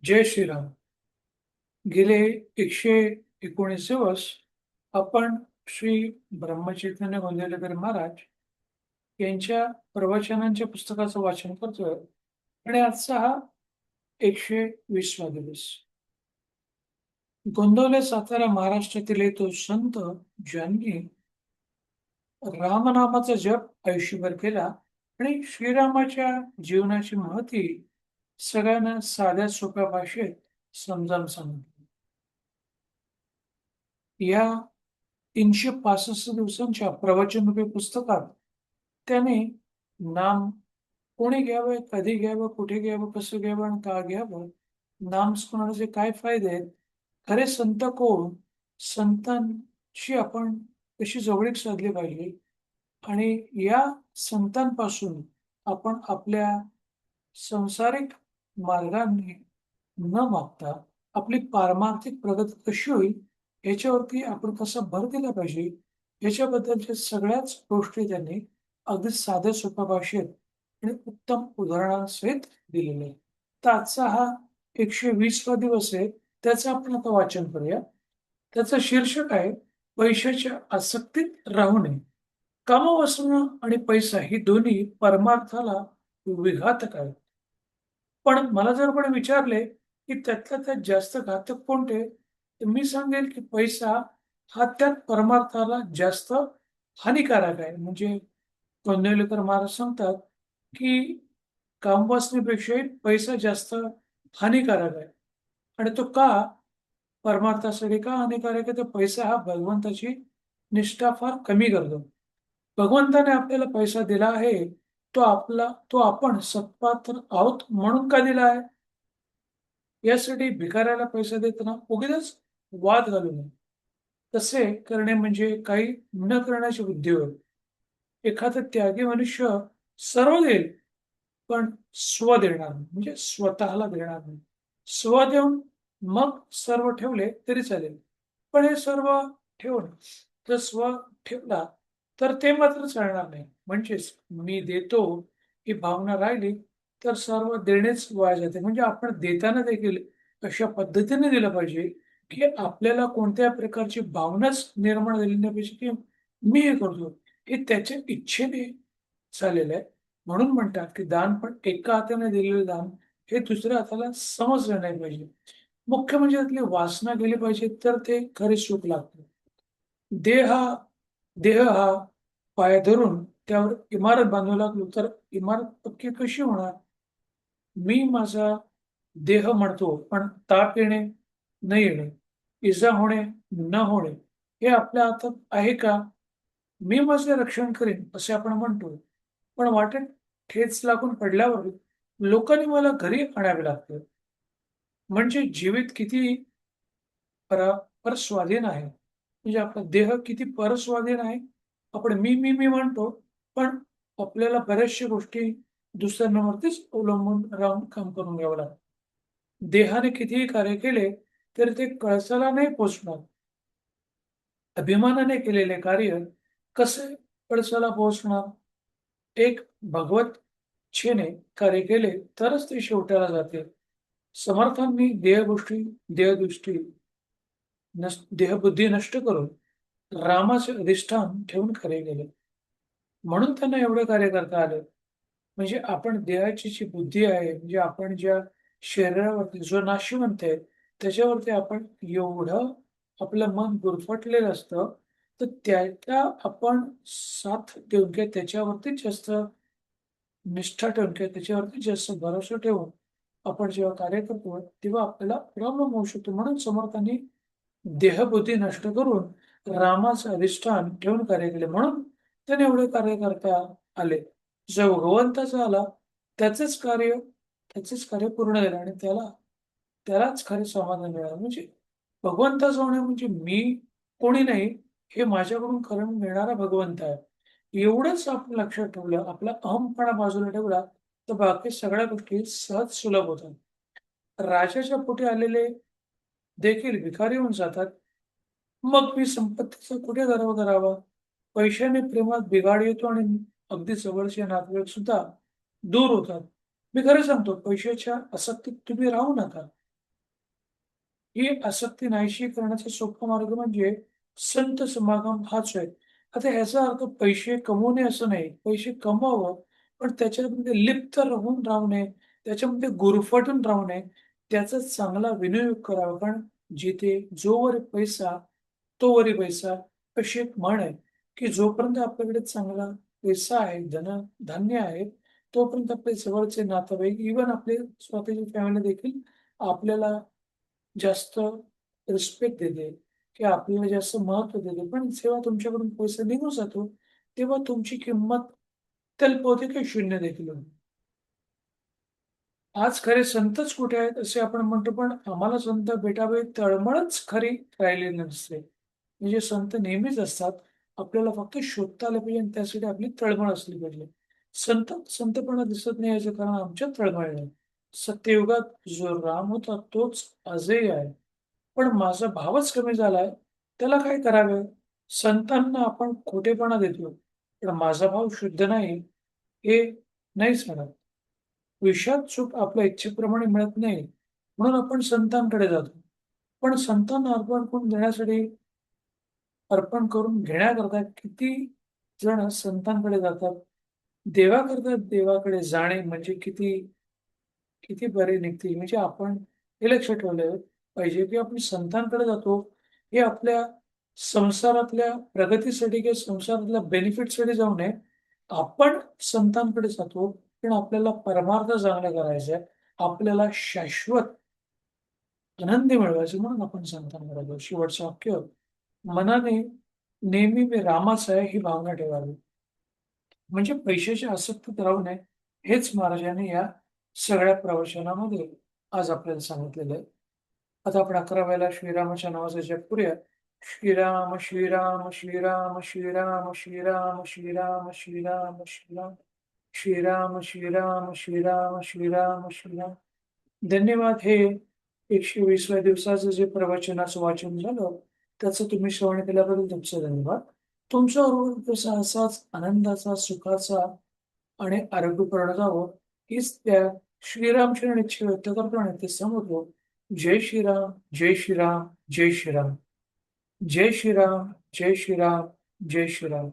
जय श्रीराम. गेले 119 दिवस आपण श्री ब्रह्मचैतन्य गोंदिवलेकर महाराज यांच्या प्रवचनांच्या पुस्तकाचं वाचन करतोय आणि आजचा हा 120वा दिवस. गोंदवले सातारा महाराष्ट्रातील तो संत ज्यांनी रामनामाचा जप आयुष्यभर केला आणि श्रीरामाच्या जीवनाची महती सगळ्यांना साध्या सोप्या भाषेत समजावून सांगितली. या 365 दिवसांच्या प्रवचनरूपी पुस्तकात त्याने नाम कोणी घ्यावं, कधी घ्यावं, कुठे घ्यावं, कसं घ्यावं आणि का घ्यावं, नाम स्मरणाचे काय फायदे आहेत, खरे संत कोण, संतांशी आपण कशी जवळीक साधली पाहिजे आणि या संतांपासून आपण आपल्या संसारिक मार्गाने न मागता आपली पारमार्थिक प्रगती कशी होईल याच्यावरती आपण कसा भर दिला पाहिजे याच्याबद्दलच्या सगळ्याच गोष्टी त्यांनी अगदी साध्या सोप्या भाषेत आणि उत्तम उदाहरणासहित दिलेले आहे. तर आजचा हा 120वा दिवस आहे, त्याचं आपण आता वाचन करूया. त्याचं शीर्षक आहे पैशाच्या आसक्तीत राहू नये. कामवासना आणि पैसा ही दोन्ही परमार्थाला विघातक आहेत. पण मला जर कोणी विचारले, की त्यातल्या त्यात जास्त घातक कोणते? तर मी सांगेल, की पैसा हा त्यात परमार्थाला जास्त हानिकारक आहे. म्हणजे गोंदिवलेकर महाराज सांगतात, की कामवासनेपेक्षाही पैसा जास्त हानिकारक आहे. आणि तो का? परमार्थासाठी का हानिकारक आहे? तर पैसा हा भगवंताची निष्ठा फार कमी करतो. भगवंताने आपल्याला पैसा दिला आहे, तो आपण सत्पात्र आहोत म्हणून का दिला आहे? यासाठी भिकाऱ्याला पैसा देताना उगीचच वाद घालू नये. तसे करणे म्हणजे काही न करण्याची बुद्धी होय. एखादा त्यागी मनुष्य सर्व देईल, पण स्व देणार नाही. म्हणजे स्वतःला देणार नाही. स्व देऊन मग सर्व ठेवले तरी चालेल. पण हे सर्व ठेवून जर स्व ठेवला तर ते मात्र चालणार नाही. म्हणजेच मी देतो ही भावना राहिली तर सर्व देणेच वाया जाते. म्हणजे आपण देताना देखील अशा पद्धतीने दिलं पाहिजे, की आपल्याला कोणत्या प्रकारची भावनाच निर्माण झाली नाही पाहिजे, की मी हे करतो. हे त्याच्या इच्छेने झालेलं आहे. म्हणून म्हणतात, की दान पण एका हाताने दिलेलं दान हे दुसऱ्या हाताला समजलं नाही पाहिजे. मुख्य म्हणजे त्यातली वासना गेली पाहिजे, तर ते खरे सुख लागते. देह हा देह हा पाय धरून त्यावर इमारत बांधू लागलो, तर इमारत पक्की कशी होणार? मी माझा देह म्हणतो, पण ताप येणे, न येणे, इजा होणे, न होणे हे आपल्या हातात आहे का? मी माझे रक्षण करेन असे आपण म्हणतो, पण वाटेत ठेच लागून पडल्यावर लोकांनी मला घरी आणावे लागते. म्हणजे जीवित किती परस्वाधीन आहे. म्हणजे आपला देह किती परस्वाधीन आहे. आपण मी म्हणतो, पण आपल्याला बऱ्याचशा गोष्टी दुसऱ्यांवरतीच अवलंबून राहून काम करून घ्यावं लागतं. देहाने कितीही कार्य केले, तरी ते कळसाला नाही पोहोचणार. अभिमानाने केलेले कार्य कसे कळसाला पोहोचणार? एक भगवत इच्छेने कार्य केले तरच ते शेवटाला जाते. समर्थांनी देहदृष्टी देहबुद्धी नष्ट करून रामाचे अधिष्ठान ठेवून खरे केले. म्हणून त्यांना एवढं कार्य करता आलं. म्हणजे आपण देहाची जी बुद्धी आहे, म्हणजे आपण ज्या शरीरावरती जो नाशिवंत आहे, त्याच्यावरती आपण एवढं आपलं मन गुरफटलेलं असतं, तर त्याला आपण साथ देऊन किंवा त्याच्यावरतीच जास्त निष्ठा ठेवून किंवा त्याच्यावरती जास्त भरोसा ठेवून आपण जेव्हा कार्य करतो, तेव्हा आपल्याला प्रॉब्लेम होऊ शकतो. म्हणून समर्थांनी देहबुद्धी नष्ट करून रामाचं अधिष्ठान ठेवून कार्य केले. म्हणून त्याने एवढे कार्य करता आले. जो भगवंताचा आला त्याचेच कार्य पूर्ण झाले आणि त्यालाच खरे समाधान मिळालं. म्हणजे भगवंताचं होणे म्हणजे मी कोणी नाही, हे माझ्याकडून करून मिळणारा भगवंत आहे. एवढंच आपण लक्षात ठेवलं, आपला अहमपणा बाजूला ठेवला, तर बाकी सगळ्या गोष्टी सहज सुलभ होतात. राजाच्या पोटी आलेले देखील भिकारी होऊन जातात. मग मी संपत्तीचा कुठे गर्व करावा? पैशाने प्रेमात बिघाड येतो आणि अगदी जवळचे नातेवाईक सुद्धा दूर होतात. मी खरं सांगतो, पैशाच्या आसक्तीत तुम्ही राहू नका. ही आसक्ती नाहीशी करण्याचा सोपा मार्ग म्हणजे संत समागम हाच आहे. आता ह्याचा अर्थ पैसे कमवणे असं नाही. पैसे कमवावं, पण त्याच्यामध्ये लिप्त राहू नये, त्याच्यामध्ये गुरफटून राहू नये. त्याचा चांगला विनियोग करावा. कारण जिथे जोवर पैसा, तोवरी पैसा अशी एक म्हण आहे, की जोपर्यंत आपल्याकडे चांगला पैसा आहे, धान्य आहे, तोपर्यंत आपले जवळचे नातेवाईक, इव्हन आपले स्वतःची फॅमिली देखील आपल्याला जास्त रिस्पेक्ट देते, की आपल्याला जास्त महत्त्व देते. पण जेव्हा तुमच्याकडून पैसा निघून जातो, तेव्हा तुमची किंमत तल्प होते की शून्य देखील होते. आज खरे संतच कुठे आहेत असे आपण म्हणतो, पण आम्हाला संत भेटावे तळमळच खरी राहिलेली नसते. म्हणजे संत नेहमीच असतात. आपल्याला फक्त शोधता आलं पाहिजे आणि त्यासाठी आपली तळमळ असली पाहिजे. संतपणा दिसत नाही याचं कारण आमच्या तळमळ आहे. सत्ययुगात जो राम होता तोच आजही आहे. पण माझा भावच कमी झालाय, त्याला काय करावे? संतांना आपण खोटेपणा देतो, पण माझा भाव शुद्ध नाही, हे नाहीच म्हणत. विषात सुख आपल्या इच्छेप्रमाणे मिळत नाही, म्हणून आपण संतांकडे जातो. पण संतांना अर्पण करून घेण्याकरता किती जण संतांकडे जातात. देवाकरता देवाकडे जाणे म्हणजे किती किती बरे निघतील. म्हणजे आपण हे लक्षात ठेवलं पाहिजे, की आपण संतांकडे जातो, हे आपल्या संसारातल्या प्रगतीसाठी किंवा संसारातल्या बेनिफिटसाठी जाऊ नये. आपण संतांकडे जातो, पण आपल्याला परमार्थ चांगला करायचा आहे. आपल्याला शाश्वत आनंद मिळवायचे म्हणून आपण संतांकडे जातो. शेवटचं वाक्य, मनाने नेहमी मी रामाच आहे ही भावना ठेवावी. म्हणजे पैशाची आसक्तीत राहू नये, हेच महाराजांनी या सगळ्या प्रवचनामध्ये आज आपल्याला सांगितलेलं आहे. आता आपण 11व्याला श्रीरामाच्या नावाचा जप करूया. श्रीराम श्रीराम श्रीराम श्रीराम श्रीराम श्रीराम श्रीराम श्रीराम श्रीराम श्रीराम श्रीराम श्रीराम श्रीराम. धन्यवाद. हे 120व्या दिवसाचं जे प्रवचनाचं वाचन झालं, त्याचं तुम्ही श्रवण केल्याबद्दल तुमचे धन्यवाद. तुमच्याबरोबर तसा असाच आनंदाचा, सुखाचा आणि आरोग्यपूर्ण जावं, हीच त्या श्रीरामचरण इच्छा व्यक्त करतो आणि ते समजतो. जय श्रीराम, जय श्रीराम, जय श्रीराम, जय श्रीराम, जय श्रीराम, जय श्रीराम.